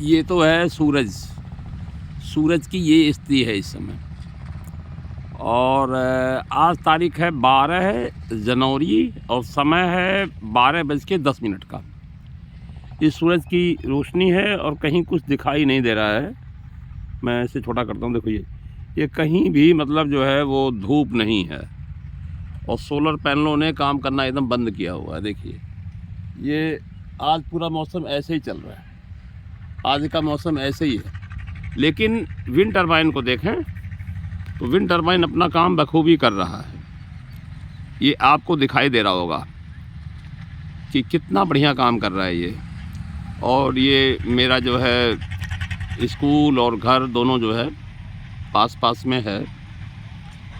ये तो है सूरज। सूरज की ये स्थिति है इस समय। और आज तारीख है 12 जनवरी और समय है 12:10 का। इस सूरज की रोशनी है और कहीं कुछ दिखाई नहीं दे रहा है। मैं इसे छोटा करता हूँ। देखो ये कहीं भी मतलब जो है वो धूप नहीं है और सोलर पैनलों ने काम करना एकदम बंद किया हुआ है। देखिए ये आज पूरा मौसम ऐसे ही चल रहा है। आज का मौसम ऐसे ही है, लेकिन विंड टरबाइन को देखें तो विंड टरबाइन अपना काम बखूबी कर रहा है। ये आपको दिखाई दे रहा होगा कि कितना बढ़िया काम कर रहा है ये। और ये मेरा जो है स्कूल और घर दोनों जो है पास पास में है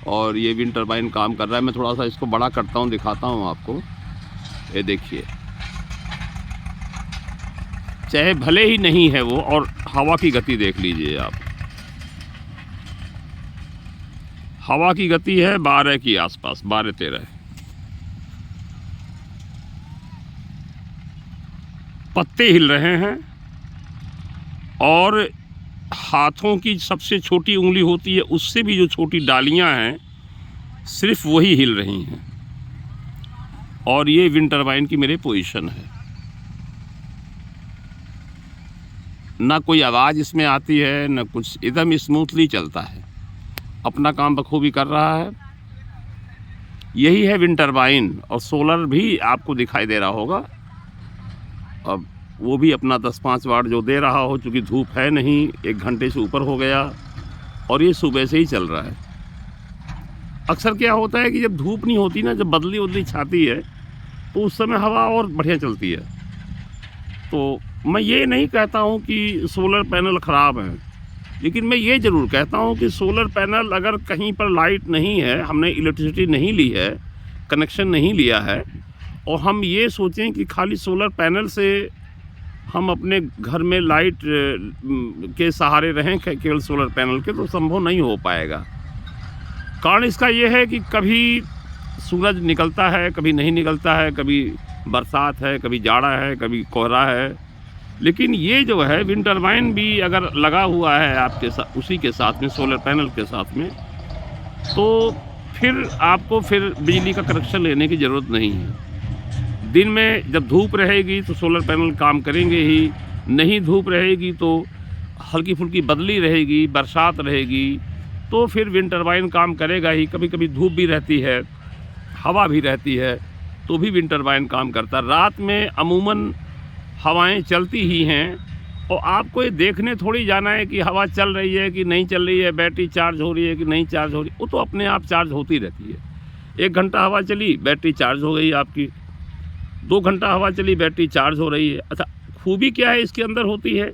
और ये विंड टरबाइन काम कर रहा है। मैं थोड़ा सा इसको बड़ा करता हूँ, दिखाता हूँ आपको। ये देखिए, चाहे भले ही नहीं है वो, और हवा की गति देख लीजिए आप। हवा की गति है 12 के आसपास, 12-13। पत्ते हिल रहे हैं और हाथों की सबसे छोटी उंगली होती है उससे भी जो छोटी डालियां हैं सिर्फ वही हिल रही हैं। और ये विंड टरबाइन की मेरी पोजीशन है। ना कोई आवाज़ इसमें आती है ना कुछ, एकदम स्मूथली चलता है, अपना काम बखूबी कर रहा है। यही है विंड टरबाइन। और सोलर भी आपको दिखाई दे रहा होगा। अब वो भी अपना 10-5 वाट जो दे रहा हो, चूँकि धूप है नहीं, 1 घंटे से ऊपर हो गया और ये सुबह से ही चल रहा है। अक्सर क्या होता है कि जब धूप नहीं होती ना, जब बदली उदली छाती है तो उस समय हवा और बढ़िया चलती है। तो मैं ये नहीं कहता हूँ कि सोलर पैनल ख़राब हैं, लेकिन मैं ये ज़रूर कहता हूँ कि सोलर पैनल अगर कहीं पर लाइट नहीं है, हमने इलेक्ट्रिसिटी नहीं ली है, कनेक्शन नहीं लिया है, और हम ये सोचें कि खाली सोलर पैनल से हम अपने घर में लाइट के सहारे रहें केवल सोलर पैनल के, तो संभव नहीं हो पाएगा। कारण इसका ये है कि कभी सूरज निकलता है, कभी नहीं निकलता है, कभी बरसात है, कभी जाड़ा है, कभी कोहरा है। लेकिन ये जो है विंड टरबाइन भी अगर लगा हुआ है आपके साथ, उसी के साथ में, सोलर पैनल के साथ में, तो फिर आपको फिर बिजली का कनेक्शन लेने की ज़रूरत नहीं है। दिन में जब धूप रहेगी तो सोलर पैनल काम करेंगे ही, नहीं धूप रहेगी तो हल्की फुल्की बदली रहेगी, बरसात रहेगी, तो फिर विंड टरबाइन काम करेगा ही। कभी कभी धूप भी रहती है, हवा भी रहती है, तो भी विंड टरबाइन काम करता है। रात में अमूमन हवाएं चलती ही हैं और आपको ये देखने थोड़ी जाना है कि हवा चल रही है कि नहीं चल रही है, बैटरी चार्ज हो रही है कि नहीं चार्ज हो रही, वो तो अपने आप चार्ज होती रहती है। 1 घंटा हवा चली, बैटरी चार्ज हो गई आपकी। 2 घंटा हवा चली, बैटरी चार्ज हो रही है। अच्छा, खूबी क्या है इसके अंदर होती है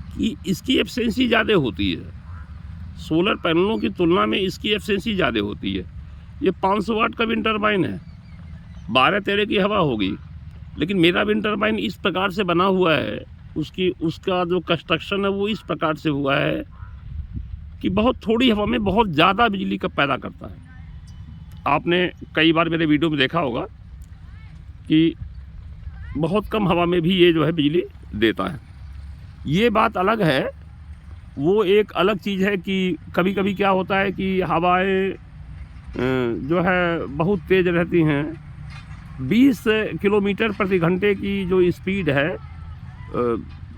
कि इसकी एफिशिएंसी ज़्यादा होती है। सोलर पैनलों की तुलना में इसकी एफिशिएंसी ज़्यादा होती है। ये 500 वाट का विंड टरबाइन है, 12-13 की हवा होगी, लेकिन मेरा विंड टरबाइन इस प्रकार से बना हुआ है, उसका जो कंस्ट्रक्शन है वो इस प्रकार से हुआ है कि बहुत थोड़ी हवा में बहुत ज़्यादा बिजली का पैदा करता है। आपने कई बार मेरे वीडियो में देखा होगा कि बहुत कम हवा में भी ये जो है बिजली देता है। ये बात अलग है, वो एक अलग चीज़ है कि कभी कभी क्या होता है कि हवाएं जो है बहुत तेज़ रहती हैं। 20 किलोमीटर प्रति घंटे की जो स्पीड है,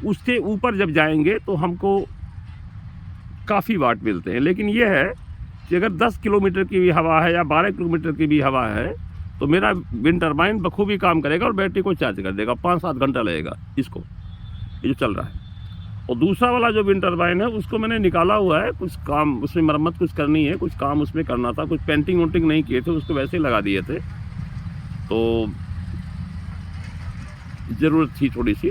उसके ऊपर जब जाएंगे तो हमको काफ़ी वाट मिलते हैं। लेकिन ये है कि अगर 10 किलोमीटर की भी हवा है या 12 किलोमीटर की भी हवा है तो मेरा विंड टरबाइन बखूबी काम करेगा और बैटरी को चार्ज कर देगा। 5-7 घंटा लगेगा इसको, ये जो चल रहा है। और दूसरा वाला जो विंड टरबाइन है उसको मैंने निकाला हुआ है, कुछ काम उसमें मरम्मत कुछ करनी है, कुछ काम उसमें करना था, कुछ पेंटिंग वोंटिंग नहीं किए थे, उसको वैसे ही लगा दिए थे, तो ज़रूरत थी थोड़ी सी।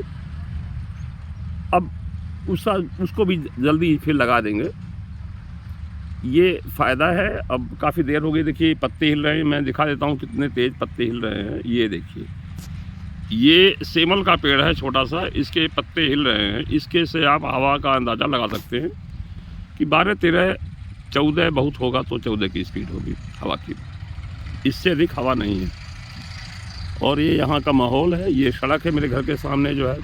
अब उसको भी जल्दी फिर लगा देंगे। ये फ़ायदा है। अब काफ़ी देर हो गई, देखिए पत्ते हिल रहे हैं, मैं दिखा देता हूँ कितने तेज़ पत्ते हिल रहे हैं। ये देखिए, ये सेमल का पेड़ है छोटा सा, इसके पत्ते हिल रहे हैं। इसके से आप हवा का अंदाज़ा लगा सकते हैं कि 12-13, 14 बहुत होगा तो 14 की स्पीड होगी हवा की, इससे अधिक हवा नहीं है। और ये यहाँ का माहौल है, ये सड़क है मेरे घर के सामने जो है,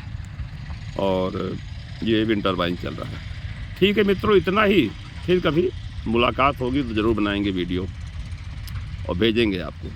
और ये विंड टरबाइन चल रहा है। ठीक है मित्रों, इतना ही। फिर कभी मुलाकात होगी तो ज़रूर बनाएंगे वीडियो और भेजेंगे आपको।